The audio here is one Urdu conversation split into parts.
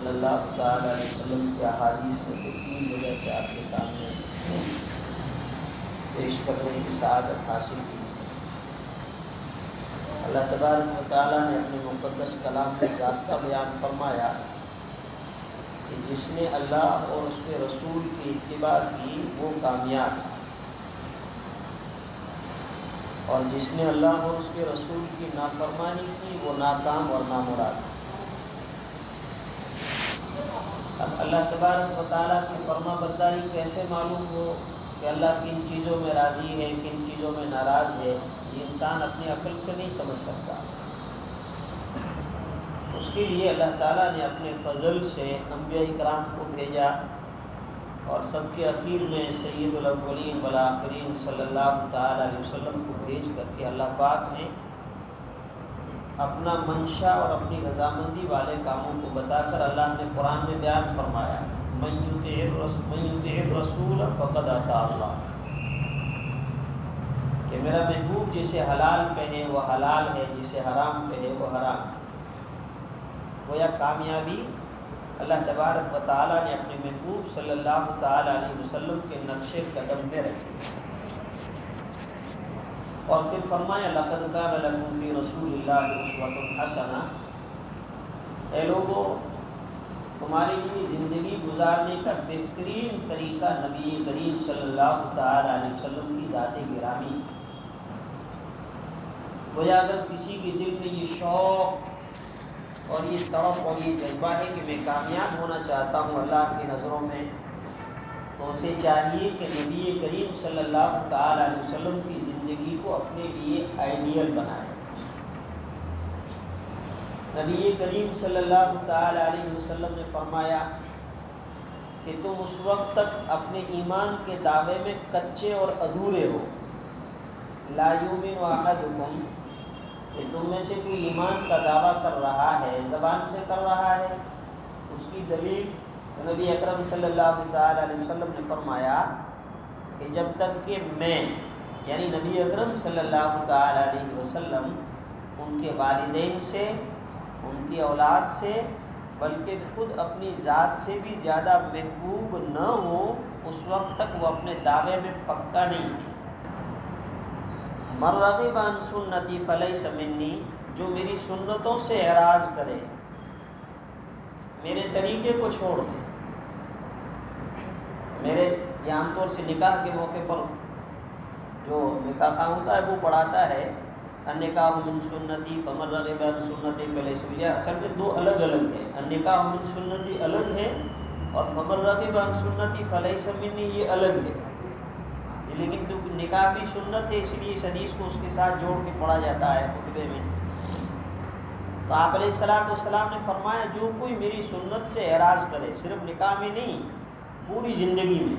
صلی اللہ تعالیٰ علیہ وسلم کی احادیث میں سے 3 وجہ سے آپ کے سامنے پیش کرنے کی سعادت حاصل کی۔ اللہ تبارک و تعالیٰ نے اپنے مقدس کلام میں ضابطہ بیان فرمایا کہ جس نے اللہ اور اس کے رسول کی اتباع کی وہ کامیاب، اور جس نے اللہ اور اس کے رسول کی نافرمانی کی وہ ناکام اور نامراد۔ اب اللہ تبارک و تعالیٰ کی فرما برداری کیسے معلوم ہو کہ اللہ کن چیزوں میں راضی ہے، کن چیزوں میں ناراض ہے، یہ انسان اپنی عقل سے نہیں سمجھ سکتا۔ اس کے لیے اللہ تعالیٰ نے اپنے فضل سے انبیاء کرام کو بھیجا، اور سب کے اخیر میں سید الاولین والآخرین صلی اللہ تعالیٰ علیہ وسلم کو بھیج کر کے اللہ پاک نے اپنا منشا اور اپنی رضامندی والے کاموں کو بتا کر اللہ نے قرآن میں بیان فرمایا من یطع الرسول فقد اطاع اللہ، کہ میرا محبوب جسے حلال کہے وہ حلال ہے، جسے حرام کہے وہ حرام ہے۔ گویا کامیابی اللہ تبارک و تعالیٰ نے اپنے محبوب صلی اللہ تعالیٰ علیہ وسلم کے نقش قدم میں رکھی، اور پھر فرمایا لقد کان لکم فی رسول اللہ اسوۃ حسنہ، اے لوگو تمہارے لیے زندگی گزارنے کا بہترین طریقہ نبی کریم صلی اللہ تعالیٰ علیہ وسلم کی ذات گرامی۔ گویا اگر کسی کے دل میں یہ شوق اور یہ طرف اور یہ جذبہ ہے کہ میں کامیاب ہونا چاہتا ہوں اللہ کی نظروں میں، تو اسے چاہیے کہ نبی کریم صلی اللہ تعالیٰ علیہ وسلم کی زندگی کو اپنے لیے آئیڈیل بنائے۔ نبی کریم صلی اللہ تعالیٰ علیہ وسلم نے فرمایا کہ تم اس وقت تک اپنے ایمان کے دعوے میں کچے اور ادھورے ہو، لا یؤمن احدکم، کہ تم میں سے کوئی ایمان کا دعویٰ کر رہا ہے، زبان سے کر رہا ہے، اس کی دلیل نبی اکرم صلی اللہ تعالیٰ علیہ وسلم نے فرمایا کہ جب تک کہ میں یعنی نبی اکرم صلی اللہ تعالیٰ علیہ وسلم ان کے والدین سے، ان کی اولاد سے، بلکہ خود اپنی ذات سے بھی زیادہ محبوب نہ ہو، اس وقت تک وہ اپنے دعوے میں پکا نہیں ہے۔ من رغب عن سنتی فلیس منی، جو میری سنتوں سے اعراض کرے، میرے طریقے کو چھوڑ دے، میرے یہ عام طور سے نکاح کے موقع پر جو نکاح خواہ ہوتا ہے وہ پڑھاتا ہے النکاح من سنتی فمن رغب عن سنتی فلیس منی، اصل میں دو الگ الگ ہیں، النکاح من سنتی الگ ہے اور فمن رغب عن سنتی فلیس منی یہ الگ ہے، لیکن تو نکاح بھی سنت ہے اس لیے اس حدیث کو اس کے ساتھ جوڑ کے پڑھا جاتا ہے خطبے میں۔ تو آپ علیہ السلام نے فرمایا جو کوئی میری سنت سے اعراض کرے، صرف نکاح میں نہیں پوری زندگی میں،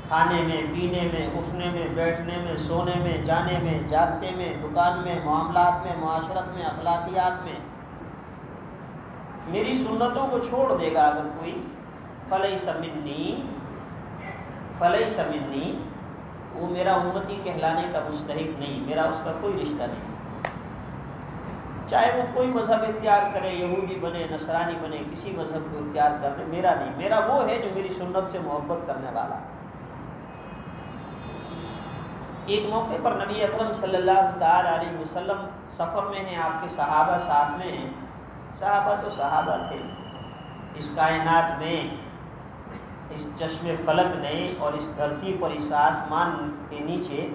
کھانے میں، پینے میں، اٹھنے میں، بیٹھنے میں، سونے میں، جانے میں، جاگتے میں، دکان میں، معاملات میں، معاشرت میں، اخلاقیات میں میری سنتوں کو چھوڑ دے گا اگر کوئی، فلیس منی، وہ میرا امتی کہلانے کا مستحق نہیں، میرا اس کا کوئی رشتہ نہیں، چاہے وہ کوئی مذہب اختیار کرے، یہودی بنے، نصرانی بنے، کسی مذہب کو اختیار کرنے، میرا نہیں، میرا وہ ہے جو میری سنت سے محبت کرنے والا۔ ایک موقع پر نبی اکرم صلی اللہ تعالیٰ علیہ وسلم سفر میں ہیں، آپ کے صحابہ ساتھ میں ہیں، صحابہ تو صحابہ تھے، اس کائنات میں، اس چشم فلک نے اور اس دھرتی پر، اس آسمان کے نیچے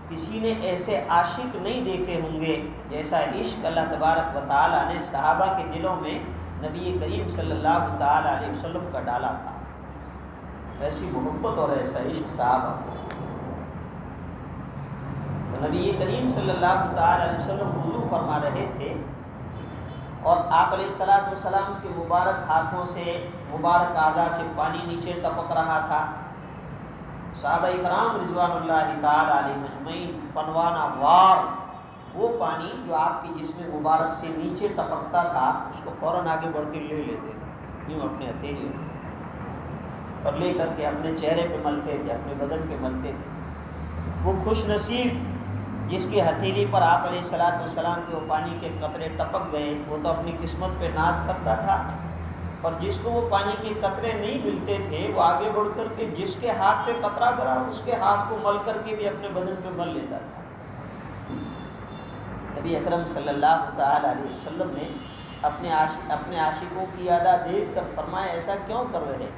کسی نے ایسے عاشق نہیں دیکھے ہوں گے جیسا عشق اللہ تبارک و تعالیٰ نے صحابہ کے دلوں میں نبی کریم صلی اللہ تعالیٰ علیہ وسلم کا ڈالا تھا، ایسی محبت اور ایسا عشق صحابہ کو۔ تو نبی کریم صلی اللہ تعالیٰ علیہ وسلم وضو فرما رہے تھے اور آپ علیہ السلام کے مبارک ہاتھوں سے، مبارک اعضاء سے پانی نیچے ٹپک رہا تھا۔ صحابہ کرام رضوان اللہ تعالیٰ علیہ مجمعین پنوانا وار وہ پانی جو آپ کے جسم مبارک سے نیچے ٹپکتا تھا اس کو فوراً آگے بڑھ کے لے لیتے تھے، یوں اپنے ہتھیلی اور لے کر کے اپنے چہرے پہ ملتے تھے، اپنے بدن پہ ملتے تھے۔ وہ خوش نصیب جس کی ہتھیلی پر آپ علیہ الصلوۃ والسلام کے وہ پانی کے قطرے ٹپک گئے وہ تو اپنی قسمت پہ ناز کرتا تھا، اور جس کو وہ پانی کے قطرے نہیں ملتے تھے وہ آگے بڑھ کر کے جس کے ہاتھ پہ قطرہ گرا اس کے ہاتھ کو مل کر کے بھی اپنے بدن پہ مل لیتا تھا۔ نبی اکرم صلی اللہ تعالی علیہ وسلم نے اپنے عاشقوں کی ادا دیکھ کر فرمایا ایسا کیوں کر رہے،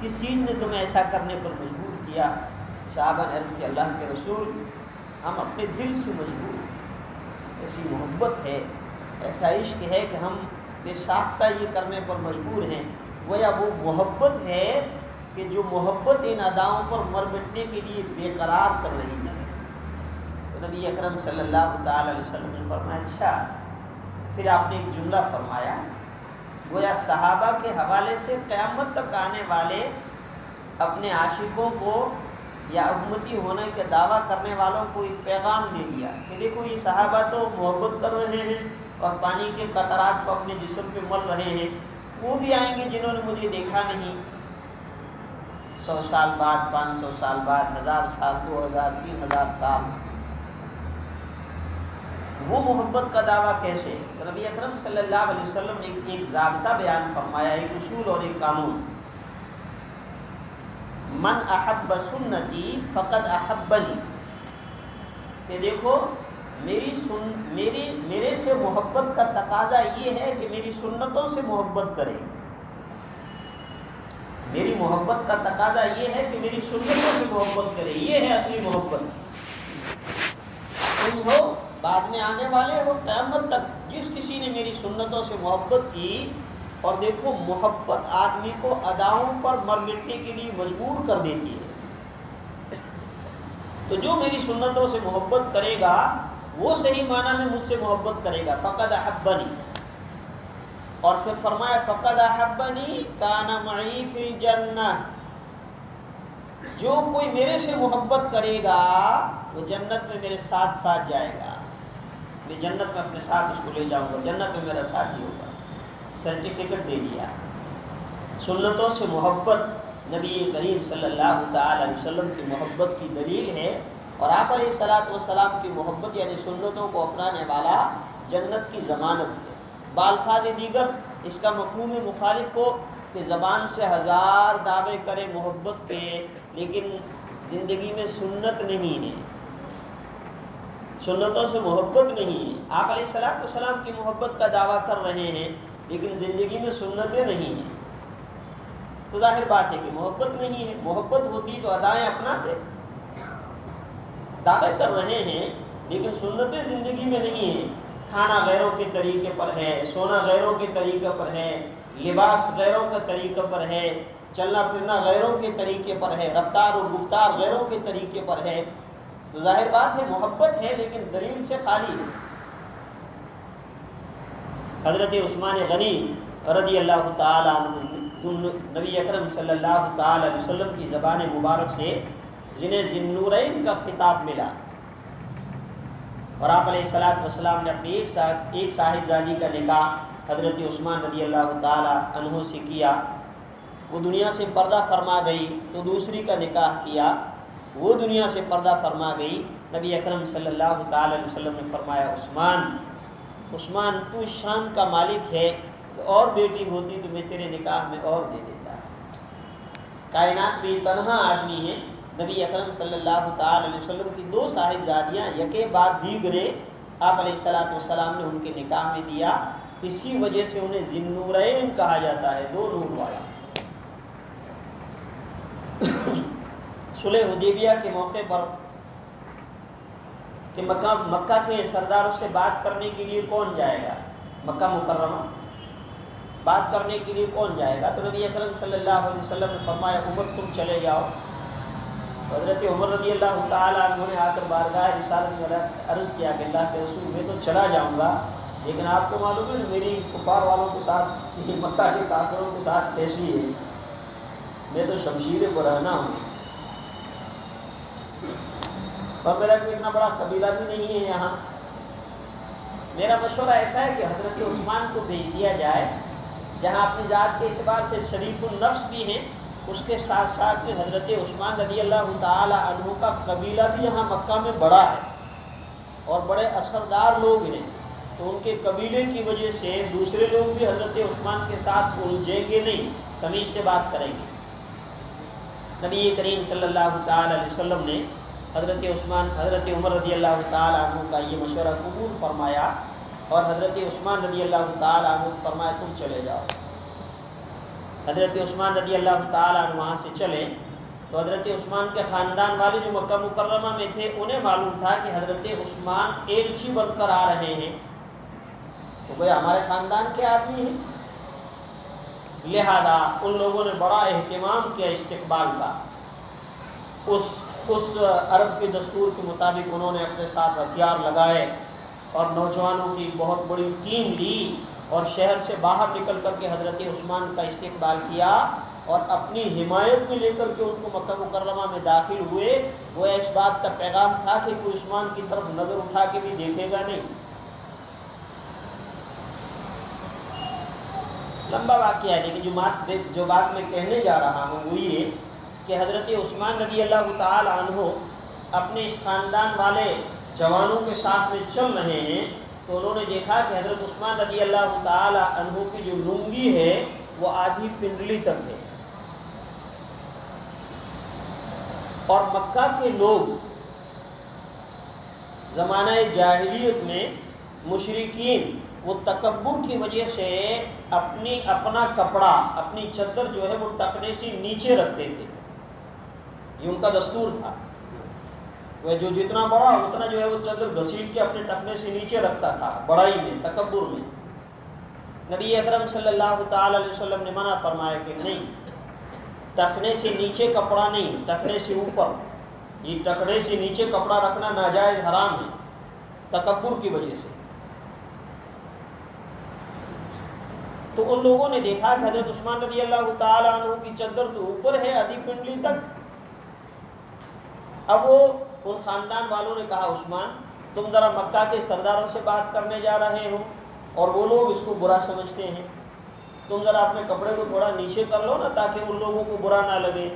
کس چیز نے تمہیں ایسا کرنے پر مجبور کیا؟ صحابہ نے عرض کیا اللہ کے رسول ہم اپنے دل سے مجبور ہیں، ایسی محبت ہے، ایسا عشق ہے کہ ہم بے ساختہ یہ کرنے پر مجبور ہیں۔ گویا وہ محبت ہے کہ جو محبت ان اداؤں پر مر مٹنے کے لیے بے قرار کر رہی ہے۔ تو نبی اکرم صلی اللہ تعالی علیہ وسلم نے فرمایا اچھا، پھر آپ نے ایک جملہ فرمایا، گویا صحابہ کے حوالے سے قیامت تک آنے والے اپنے عاشقوں کو یا امتی ہونے کے دعویٰ کرنے والوں کو ایک پیغام دے دیا کہ دیکھو یہ صحابہ تو محبت کر رہے ہیں اور پانی کے قطرات کو اپنے جسم پہ مل رہے ہیں، وہ بھی آئیں گے جنہوں نے مجھے دیکھا نہیں، 100 سال بعد، 500 سال بعد، 1000 سال، 2000، 3000 سال، وہ محبت کا دعویٰ کیسے؟ تو نبی اکرم صلی اللہ علیہ وسلم نے ایک ضابطہ بیان فرمایا، ایک اصول اور ایک قانون، من احب سنتی فقد احبنی، کہ دیکھو میرے سے محبت کا تقاضا یہ ہے کہ میری سنتوں سے محبت کرے، میری محبت کا تقاضا یہ ہے کہ میری سنتوں سے محبت کرے، یہ ہے اصلی محبت۔ تم ہو بعد میں آنے والے ہو قیامت تک، جس کسی نے میری سنتوں سے محبت کی، اور دیکھو محبت آدمی کو اداؤں پر مر مٹنے کے لیے مجبور کر دیتی ہے، تو جو میری سنتوں سے محبت کرے گا وہ صحیح معنی میں مجھ سے محبت کرے گا، فقد احبنی۔ اور پھر فرمایا فقد احبنی کان معی فی الجنہ، جو کوئی میرے سے محبت کرے گا وہ جنت میں میرے ساتھ ساتھ جائے گا، میں جنت میں اپنے ساتھ اس کو لے جاؤں گا، جنت میں میرا ساتھ ہی ہوگا، سرٹیفکیٹ دے دیا۔ سنتوں سے محبت نبی کریم صلی اللہ تعالی علیہ وسلم کی محبت کی دلیل ہے، اور آپ علیہ الصلوۃ والسلام کی محبت یعنی سنتوں کو اپنانے والا جنت کی ضمانت ہے۔ بالفاظ دیگر اس کا مفہوم مخالف ہو کہ زبان سے 1000 دعوے کرے محبت کے لیکن زندگی میں سنت نہیں ہے، سنتوں سے محبت نہیں ہے، آپ علیہ الصلوۃ والسلام کی محبت کا دعویٰ کر رہے ہیں لیکن زندگی میں سنتیں نہیں ہیں، تو ظاہر بات ہے کہ محبت نہیں ہے۔ محبت ہوتی تو ادائیں اپناتے، دعوے کر رہے ہیں لیکن سنتیں زندگی میں نہیں ہیں، کھانا غیروں کے طریقے پر ہے، سونا غیروں کے طریقے پر ہے، لباس غیروں کے طریقے پر ہے، چلنا پھرنا غیروں کے طریقے پر ہے، رفتار و گفتار غیروں کے طریقے پر ہے، تو ظاہر بات ہے محبت ہے لیکن دلیل سے خالی ہے۔ حضرت عثمان غنی رضی اللہ تعالی عنہ نبی اکرم صلی اللہ تعالی علیہ وسلم کی زبان مبارک سے جنہیں ذی-النورین کا خطاب ملا، اور آپ علیہ الصلوۃ والسلام نے اپنی ایک صاحبزادی کا نکاح حضرت عثمان رضی اللہ تعالی عنہ سے کیا، وہ دنیا سے پردہ فرما گئی، تو دوسری کا نکاح کیا، وہ دنیا سے پردہ فرما گئی۔ نبی اکرم صلی اللہ تعالی علیہ وسلم نے فرمایا عثمان تو شان کا مالک ہے کہ اور بیٹی ہوتی تو میں تیرے نکاح میں اور دے دیتا۔ کائنات میں تنہا آدمی ہے، نبی اکرم صلی اللہ تعالی علیہ وسلم کی 2 صاحبزادیاں یکے بعد دیگرے آپ علیہ الصلوۃ والسلام نے ان کے نکاح میں دیا، اسی وجہ سے انہیں ذی-النورین کہا جاتا ہے، 2 نور والا۔ صلح حدیبیہ کے موقع پر کہ مکہ کے سرداروں سے بات کرنے کے لیے کون جائے گا، مکہ مکرمہ بات کرنے کے لیے کون جائے گا، تو نبی اکرم صلی اللہ علیہ وسلم نے فرمایا عمر تم چلے جاؤ۔ حضرت عمر رضی اللہ تعالیٰ عنہ نے آ کر بارگاہ رسالت میں عرض کیا کہ اللہ کے رسول میں تو چلا جاؤں گا لیکن آپ کو معلوم ہے میری کفار والوں کے ساتھ، مکہ کے کافروں کے ساتھ کیسی ہے، میں تو شمشیر برہنہ ہوں اور میرا کوئی اتنا بڑا قبیلہ بھی نہیں ہے یہاں، میرا مشورہ ایسا ہے کہ حضرت عثمان کو بھیج دیا جائے، جہاں اپنی ذات کے اعتبار سے شریف النفس بھی ہیں اس کے ساتھ ساتھ میں حضرت عثمان رضی اللہ تعالی عنہ کا قبیلہ بھی یہاں مکہ میں بڑا ہے اور بڑے اثردار لوگ ہیں، تو ان کے قبیلے کی وجہ سے دوسرے لوگ بھی حضرت عثمان کے ساتھ الجھیں گے نہیں، تمیز سے بات کریں گے۔ نبی کریم صلی اللہ تعالی علیہ وسلم نے حضرت عمر رضی اللہ تعالی عنہ کا یہ مشورہ قبول فرمایا اور حضرت عثمان رضی اللہ تعالی عنہ فرمایا تم چلے جاؤ۔ حضرت عثمان رضی اللہ تعالی عنہ وہاں سے چلے تو حضرت عثمان کے خاندان والے جو مکہ مکرمہ میں تھے انہیں معلوم تھا کہ حضرت عثمان ایلچی بن کر آ رہے ہیں، تو بھئی ہمارے خاندان کے آدمی ہیں، لہذا ان لوگوں نے بڑا اہتمام کیا استقبال کا۔ اس عرب کے دستور کے مطابق انہوں نے اپنے ساتھ ہتھیار لگائے اور نوجوانوں کی بہت بڑی ٹیم لی اور شہر سے باہر نکل کر کے حضرت عثمان کا استقبال کیا اور اپنی حمایت میں لے کر کے ان کو مکہ مکرمہ میں داخل ہوئے۔ وہ اس بات کا پیغام تھا کہ کوئی عثمان کی طرف نظر اٹھا کے بھی دیکھے گا نہیں۔ لمبا واقعہ ہے، لیکن جو بات میں کہنے جا رہا ہوں وہ یہ کہ حضرت عثمان رضی اللہ تعالی عنہ اپنے اس خاندان والے جوانوں کے ساتھ میں چل رہے ہیں تو انہوں نے دیکھا کہ حضرت عثمان رضی اللہ تعالی عنہ کی جو لنگی ہے وہ آدھی پنڈلی تک ہے، اور مکہ کے لوگ زمانہ جاہلیت میں مشرکین وہ تکبر کی وجہ سے اپنا کپڑا اپنی چادر جو ہے وہ ٹخنے سے نیچے رکھتے تھے، یہ ان کا دستور تھا۔ وہ جو جتنا بڑا اتنا جو ہے وہ چادر گھسیٹ کے اپنے ٹخنے سے نیچے رکھتا تھا، بڑائی میں، تکبر میں۔ نبی اکرم صلی اللہ تعالی علیہ وسلم نے منع فرمایا کہ نہیں، ٹخنے سے نیچے کپڑا نہیں، ٹخنے سے اوپر، یہ ٹخنے سے نیچے کپڑا رکھنا ناجائز حرام ہے تکبر کی وجہ سے۔ تو ان لوگوں نے دیکھا کہ حضرت عثمان رضی اللہ تعالی عنہ کی چادر تو اوپر ہے آدھی پنڈلی تک۔ اب وہ ان خاندان والوں نے کہا عثمان تم ذرا مکہ کے سرداروں سے بات کرنے جا رہے ہو اور وہ لوگ اس کو برا سمجھتے ہیں، تم ذرا اپنے کپڑے کو تھوڑا نیچے کر لو نا تاکہ ان لوگوں کو برا نہ لگے۔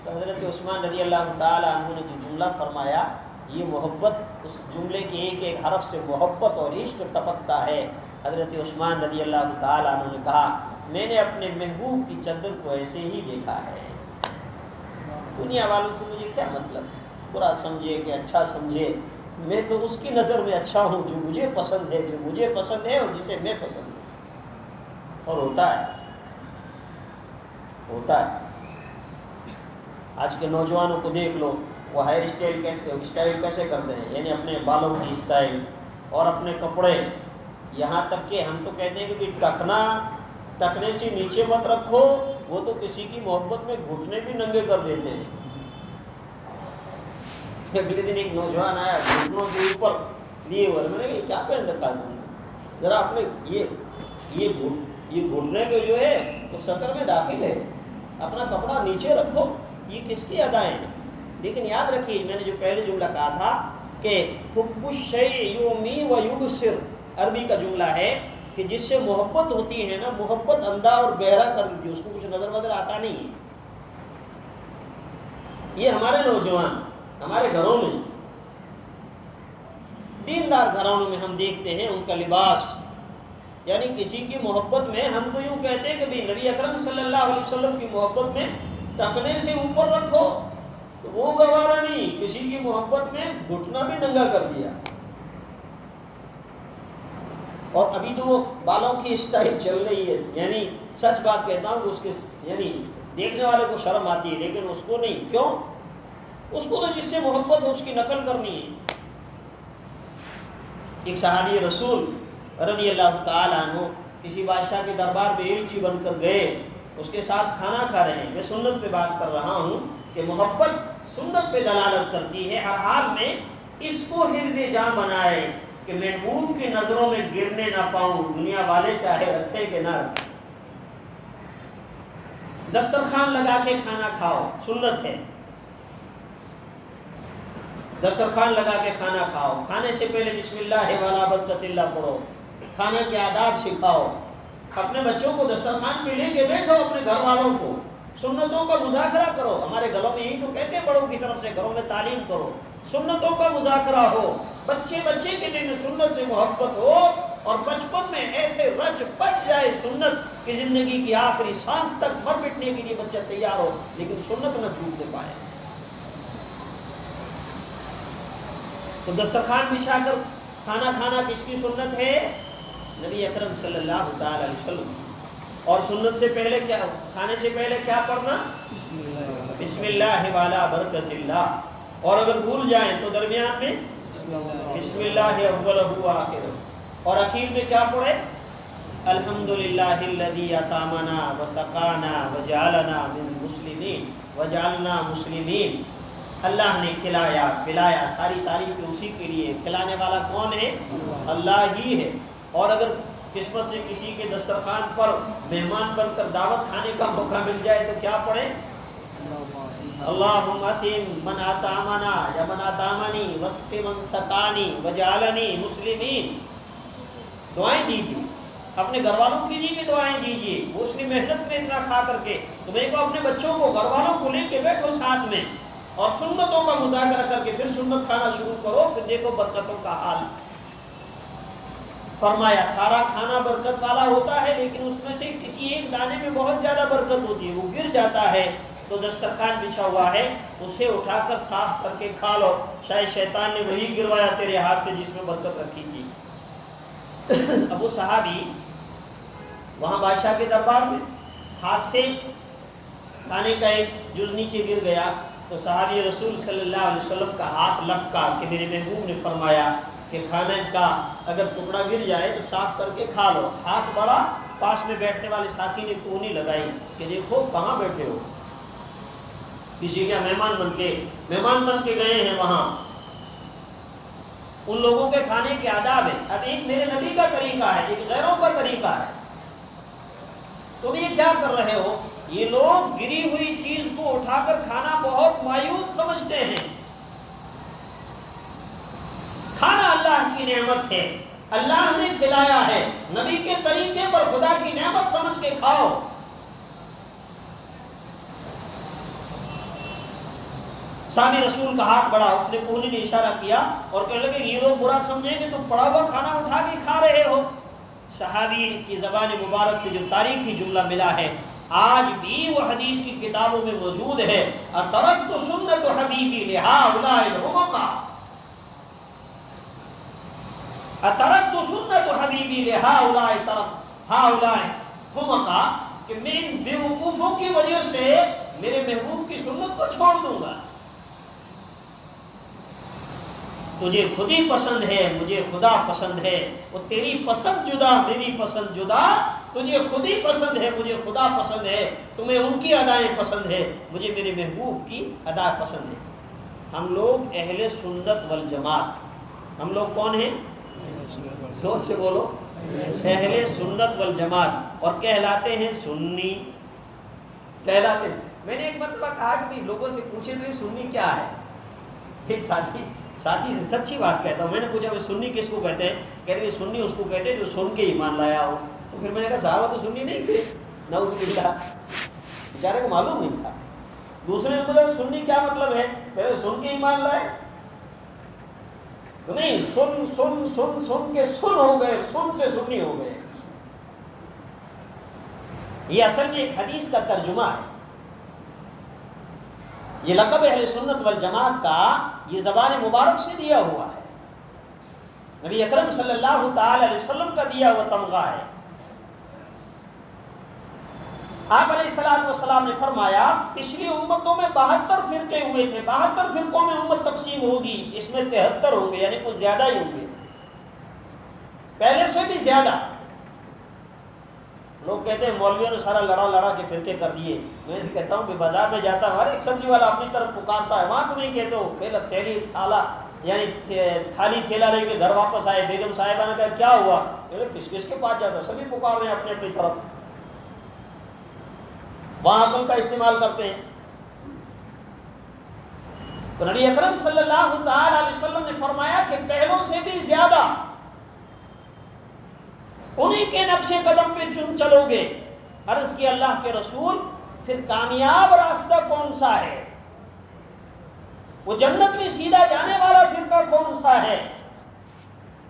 تو حضرت عثمان رضی اللہ تعالی عنہ نے جو جملہ فرمایا، یہ محبت، اس جملے کے ایک ایک حرف سے محبت اور عشق ٹپکتا ہے۔ حضرت عثمان رضی اللہ تعالی عنہ نے کہا میں نے اپنے محبوب کی چادر کو ایسے ہی دیکھا ہے، دنیا والوں سے مجھے کیا مطلب، برا سمجھے کہ اچھا سمجھے، میں تو اس کی نظر میں اچھا ہوں جو مجھے پسند ہے، جو مجھے پسند ہے اور جسے میں پسند ہوں۔ اور ہوتا ہے آج کے نوجوانوں کو دیکھ لو، وہ ہیئر اسٹائل کیسے کرتے ہیں، یعنی اپنے بالوں کی اسٹائل اور اپنے کپڑے، یہاں تک کہ ہم تو کہتے ہیں کہ بھی ٹخنے سے نیچے مت رکھو، وہ تو کسی کی محبت میں گھٹنے بھی ننگے کر دیتے ہیں۔ اگلے دن ایک نوجوان آیا گھٹنوں کے اوپر لیے ہوئے، میں نے کہا یہ کیا پہن رکھا تم نے، ذرا اپنے یہ گھٹنے کے جو ہے وہ سطر میں داخل ہے، اپنا کپڑا نیچے رکھو، یہ کس کی ادائیں ہیں۔ لیکن یاد رکھیے میں نے جو پہلے جملہ کہا تھا کہ حب الشیء یومی و یبصر، عربی کا جملہ ہے کہ جس سے محبت ہوتی ہے نا، محبت اندھا اور بہرا کر دیتی ہے، اس کو کچھ نظر آتا نہیں ہے۔ یہ ہمارے نوجوان ہمارے گھروں میں، دیندار گھرانوں میں ہم دیکھتے ہیں ان کا لباس، یعنی کسی کی محبت میں ہم تو یوں کہتے ہیں کہ بھی نبی اکرم صلی اللہ علیہ وسلم کی محبت میں ٹخنے سے اوپر رکھو، تو وہ گوارا نہیں، کسی کی محبت میں گھٹنا بھی ننگا کر دیا۔ اور ابھی تو وہ بالوں کی اسٹائل چل رہی ہے، یعنی سچ بات کہتا ہوں کہ اس کے یعنی دیکھنے والے کو شرم آتی ہے، لیکن اس کو نہیں۔ کیوں؟ اس کو تو جس سے محبت ہے اس کی نقل کرنی ہے۔ ایک صحابی رسول رضی اللہ تعالی عنہ کسی بادشاہ کے دربار میں ایلچی بن کر گئے، اس کے ساتھ کھانا کھا رہے ہیں۔ میں سنت پہ بات کر رہا ہوں کہ محبت سنت پہ دلالت کرتی ہے، ہر حال میں اس کو حفظ جان بنائے کہ محبوب کی نظروں میں گرنے نہ پاؤں، دنیا والے چاہے رکھے کہ نہ رکھے۔ دسترخوان لگا کے کھانا کھاؤ، سنت ہے، دسترخوان لگا کے کھانا کھاؤ، کھانے سے پہلے بسم اللہ والا برکت اللہ پڑھو، کھانے کے آداب سکھاؤ، اپنے بچوں کو دسترخوان پہ لے کے بیٹھو، اپنے گھر والوں کو سنتوں کا مذاکرہ کرو. ہمارے گھروں میں یہی تو کہتے ہیں بڑوں کی طرف سے گھروں میں تعلیم کرو, سنتوں کا مذاکرہ ہو, بچے کے دل میں سنت سے محبت ہو اور بچپن میں ایسے رچ پچ جائے سنت کہ زندگی کی آخری سانس تک مر مٹنے کے لیے بچہ تیار ہو, لیکن سنت نہ چھوٹنے پائے. تو دسترخوان بچھا کر کھانا کھانا کس کی سنت ہے؟ نبی اکرم صلی اللہ تعالی علیہ وسلم. اور سنت سے پہلے کیا, کھانے سے پہلے کیا پڑھنا؟ بسم اللہ والا برکت اللہ. اور اگر بھول جائیں تو درمیان میں بسم اللہ اولہ وآخرہ. اور اخیر میں کیا پڑھے؟ الحمدللہ الذی اطعمنا وسقانا وجعلنا من مسلمین وجعلنا مسلمین. اللہ نے کھلایا پلایا, ساری تعریف اسی کے لیے. کھلانے والا کون ہے؟ اللہ ہی ہے. اور اگر قسمت سے کسی کے دسترخوان پر مہمان بن کر دعوت کھانے کا موقع مل جائے تو کیا پڑھے؟ اللہم اطعم من اطعمنا یا من اطعمنی واسق من سقانی وجعلنی مسلمین. دعائیں دیجیے, اپنے گھر والوں کے لیے بھی دعائیں دیجیے. وہ اس کی محنت میں اتنا کھا کر کے تمہیں کو اپنے بچوں کو گھر والوں کو لے کے بیٹھو ساتھ میں اور سنتوں کا مذاکرہ کر کے پھر سنت کھانا شروع کرو. پھر دیکھو برکتوں کا حال. فرمایا سارا کھانا برکت والا ہوتا ہے, لیکن اس میں سے کسی ایک دانے میں بہت زیادہ برکت ہوتی ہے, وہ گر جاتا ہے. تو دسترخوان بچھا ہوا ہے, اسے اٹھا کر صاف کر کے کھا لو. شاید شیطان نے وہی گروایا تیرے ہاتھ سے جس میں برکت رکھی تھی. ابو صحابی وہاں بادشاہ کے دربار میں ہاتھ سے کھانے کا ایک جز نیچے گر گیا تو صحابی رسول صلی اللہ علیہ وسلم کا ہاتھ لپکا کہ میرے محبوب نے فرمایا کہ کھانے کا اگر ٹکڑا گر جائے تو صاف کر کے کھا لو. ہاتھ بڑا, پاس میں بیٹھنے والے ساتھی نے کونی لگائی کہ دیکھو کہاں بیٹھے ہو, کسی کا مہمان بن کے گئے ہیں وہاں. ان لوگوں کے کھانے کے آداب ہے. اب ایک میرے نبی کا طریقہ ہے, ایک غیروں کا طریقہ ہے. تم یہ کیا کر رہے ہو؟ یہ لوگ گری ہوئی چیز کو اٹھا کر کھانا بہت مایوس سمجھتے ہیں. کھانا اللہ کی نعمت ہے, اللہ نے کھلایا ہے. نبی کے طریقے پر خدا کی نعمت سمجھ کے کھاؤ. صحابی رسول کا ہاتھ بڑھا, اس نے کوہنی نے اشارہ کیا اور کہنے لگے یہ لوگ برا سمجھیں گے تم پڑا ہوا کھانا اٹھا کے کھا رہے ہو. صحابی کی زبان مبارک سے جو تاریخی جملہ ملا ہے آج بھی وہ حدیث کی کتابوں میں موجود ہے. اترکت سنت حبیبی لہؤلاء الحمقاء, اترکت سنت حبیبی لہؤلاء الحمقاء, کہ میں ان بے وقوفوں کی وجہ سے میرے محبوب کی سنت کو چھوڑ دوں گا. تجھے خود ہی پسند ہے, مجھے خدا پسند ہے. وہ تیری پسند جدا, میری پسند جدا. تجھے خود ہی پسند ہے, مجھے خدا پسند ہے. تمہیں ان کی ادائیں پسند ہے, مجھے میرے محبوب کی ادا پسند ہے. ہم لوگ اہل سنت والجماعت. ہم لوگ کون ہیں؟ زور سے بولو. اہل سنت والجماعت. اور کہلاتے ہیں سنی. کہلاتے ہیں. میں نے ایک مرتبہ کہا کہ بھی لوگوں سے پوچھے تو یہ سنی کیا ہے. ایک ساتھی سے سچی بات کہتا ہوں, میں نے پوچھا بھائی سنی کس کو کہتے ہیں؟ کہتے ہیں سنی اس کو کہتے ہیں جو سن کے ایمان لایا ہو. تو پھر میں نے کہا صحابہ تو سنی نہیں تھے, نعوذ باللہ, بیچارے کو معلوم نہیں تھا. دوسرے نے بولا سنی کیا مطلب ہے؟ پہلے سن کے ایمان لائے تو نہیں, سن سن سن سن کے سن ہو گئے, سن سے سنی ہو گئے. یہ اصل میں ایک حدیث کا ترجمہ ہے. یہ لقب اہل سنت والجماعت کا یہ زبان مبارک سے دیا ہوا ہے, نبی اکرم صلی اللہ تعالی علیہ وسلم کا دیا ہوا تمغہ ہے. آپ علیہ الصلوۃ والسلام نے فرمایا پچھلی امتوں میں 72 فرقے ہوئے تھے, 72 فرقوں میں امت تقسیم ہوگی, اس میں 73 ہوں گے, یعنی کچھ زیادہ ہی ہوں گے, پہلے سے بھی زیادہ. لوگ کہتے ہیں مولویوں نے سارا لڑا کے فرقے کر دیے. میں کہتا ہوں کہ بازار میں جاتا ہوں, ہر ایک سبزی والا اپنی طرف پکارتا ہے, وہاں تو نہیں کہتے ہو تھیلی تھالا یعنی خالی تھیلا لے کے گھر واپس آئے. بیگم صاحبہ نے کہا کیا ہوا؟ کس کے پاس جاتا ہے؟ سبھی پکار رہے ہیں اپنے اپنی طرف, وہاں عقل کا استعمال کرتے ہیں. تو نبی اکرم صلی اللہ تعالی علیہ وسلم نے فرمایا کہ پہلوں سے بھی زیادہ انہی کے نقش قدم پہ چلو گے. عرض کی اللہ کے رسول پھر کامیاب راستہ کون سا ہے، وہ جنت میں سیدھا جانے والا فرقہ کون سا ہے؟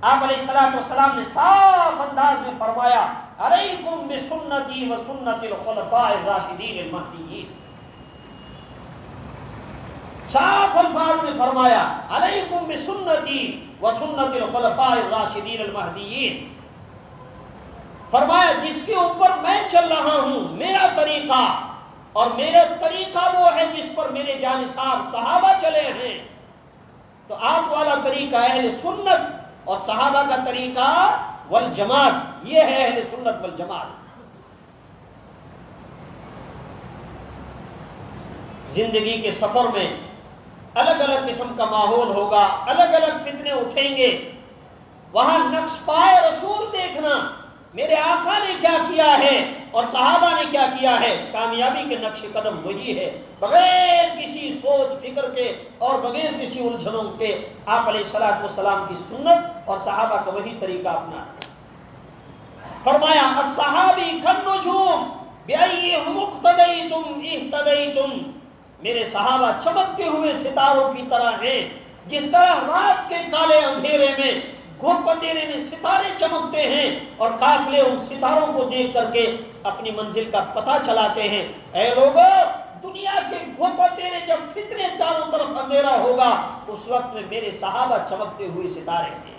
آپ علیہ الصلوۃ والسلام نے صاف انداز میں فرمایا علیکم بسنتی و سنت الخلفاء الراشدین المہدیین، صاف الفاظ میں فرمایا علیکم بسنتی و سنت الخلفاء الراشدین المہدیین، فرمایا جس کے اوپر میں چل رہا ہوں، میرا طریقہ، اور میرا طریقہ وہ ہے جس پر میرے جانثار صحابہ چلے ہیں، تو آپ والا طریقہ اہل سنت اور صحابہ کا طریقہ والجماعت، یہ ہے اہل سنت والجماعت۔ زندگی کے سفر میں الگ الگ قسم کا ماحول ہوگا، الگ الگ فتنے اٹھیں گے، وہاں نقش پائے رسول دیکھنا، میرے آقا نے کیا کیا ہے اور صحابہ نے کیا کیا ہے، کامیابی کے نقش قدم وہی ہے، بغیر کسی سوچ فکر کے اور بغیر کسی الجھنوں کے آپ علیہ الصلوۃ والسلام کی سنت اور صحابہ کا وہی طریقہ اپنا۔ فرمایا الصحابی کالنجوم بأیہم اقتدیتم اہتدیتم، میرے صحابہ چمکتے ہوئے ستاروں کی طرح ہیں، جس طرح رات کے کالے اندھیرے میں گھپ اندھیرے میں ستارے چمکتے ہیں اور قافلے ان ستاروں کو دیکھ کر کے اپنی منزل کا پتہ چلاتے ہیں۔ اے لوگو، دنیا کے گھپ اندھیرے جب فتنے چاروں طرف اندھیرا ہوگا، اس وقت میں میرے صحابہ چمکتے ہوئے ستارے ہیں،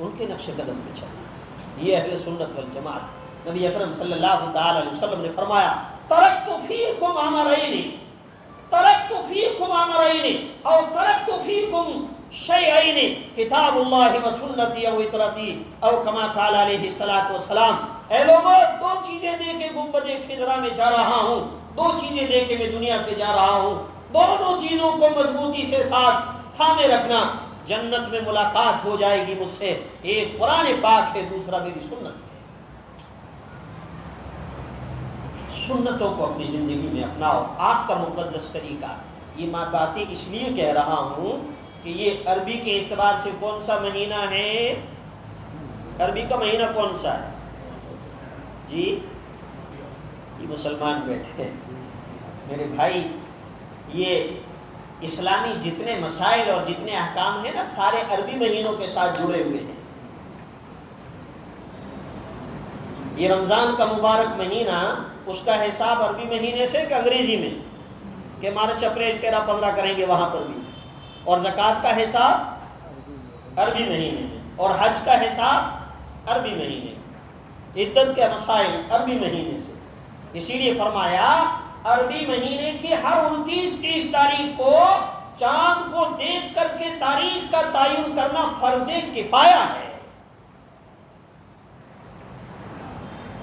ان کے نقش قدم پہ چلنا، یہ اہل سنت والجماعت۔ نبی اکرم صلی اللہ تعالی علیہ وسلم نے فرمایا ترکت فیکم امرین، ترکت فیکم امرین او ترکت فیکم شیئین، کتاب اللہ و سنتی او اطرتی، او کما قال علیہ الصلوۃ والسلام۔ اے لوگوں، دو چیزیں دے کے گنبد خضرا میں جا رہا ہوں، دو چیزیں دے کے میں دنیا سے جا رہا ہوں، دونوں چیزوں کو مضبوطی سے ساتھ تھامے رکھنا، جنت میں ملاقات ہو جائے گی مجھ سے، ایک قرآن پاک ہے، دوسرا میری سنت ہے۔ سنتوں کو اپنی زندگی میں اپناؤ، آپ کا مقدس طریقہ۔ یہ میں باتیں اس لیے کہہ رہا ہوں کہ یہ عربی کے اعتبار سے کون سا مہینہ ہے؟ عربی کا مہینہ کون سا ہے جی؟ یہ مسلمان بیٹھے ہیں میرے بھائی، یہ اسلامی جتنے مسائل اور جتنے احکام ہیں نا، سارے عربی مہینوں کے ساتھ جڑے ہوئے ہیں۔ یہ رمضان کا مبارک مہینہ، اس کا حساب عربی مہینے سے کہ انگریزی میں، کہ مارچ اپریل 13 15 کریں گے وہاں پر بھی، اور زکوٰۃ کا حساب عربی مہینے میں، اور حج کا حساب عربی مہینے میں، عدت کے مسائل عربی مہینے سے۔ اسی لیے فرمایا عربی مہینے کی ہر 29-30 تاریخ کو چاند کو دیکھ کر کے تاریخ کا تعین کرنا فرض کفایہ ہے،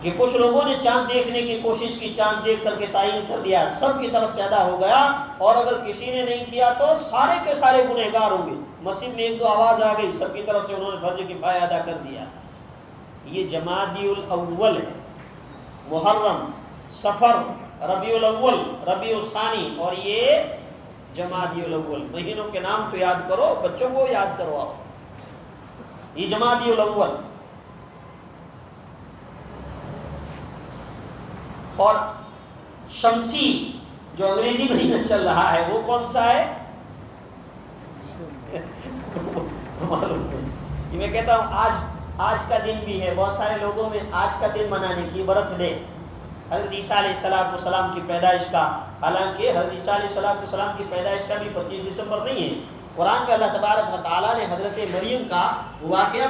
کہ کچھ لوگوں نے چاند دیکھنے کی کوشش کی، چاند دیکھ کر کے تعین کر دیا، سب کی طرف سے ادا ہو گیا، اور اگر کسی نے نہیں کیا تو سارے کے سارے گنہگار ہوں گے۔ مسجد میں ایک دو آواز آ گئی، سب کی طرف سے انہوں نے فرض کفایہ ادا کر دیا۔ یہ جمادی الاول ہے، محرم، صفر، ربیع الاول، ربیع الثانی، اور یہ جمادی الاول۔ مہینوں کے نام تو یاد کرو، بچوں کو یاد کرو آپ۔ یہ جمادی الاول، اور شمسی جو انگریزی مہینہ چل رہا ہے وہ کون سا ہے؟ معلوم ہے، یہ میں کہتا ہوں آج کا دن بھی ہے، بہت سارے لوگوں میں آج کا دن منانے کی، برتھ ڈے، حضرت عیسیٰ علیہ السلام کی پیدائش کا، حالانکہ حضرت عیسیٰ علیہ السلام کی پیدائش کا بھی 25 دسمبر نہیں ہے۔ قرآن میں اللہ تبارک و تعالیٰ نے حضرت مریم کا واقعہ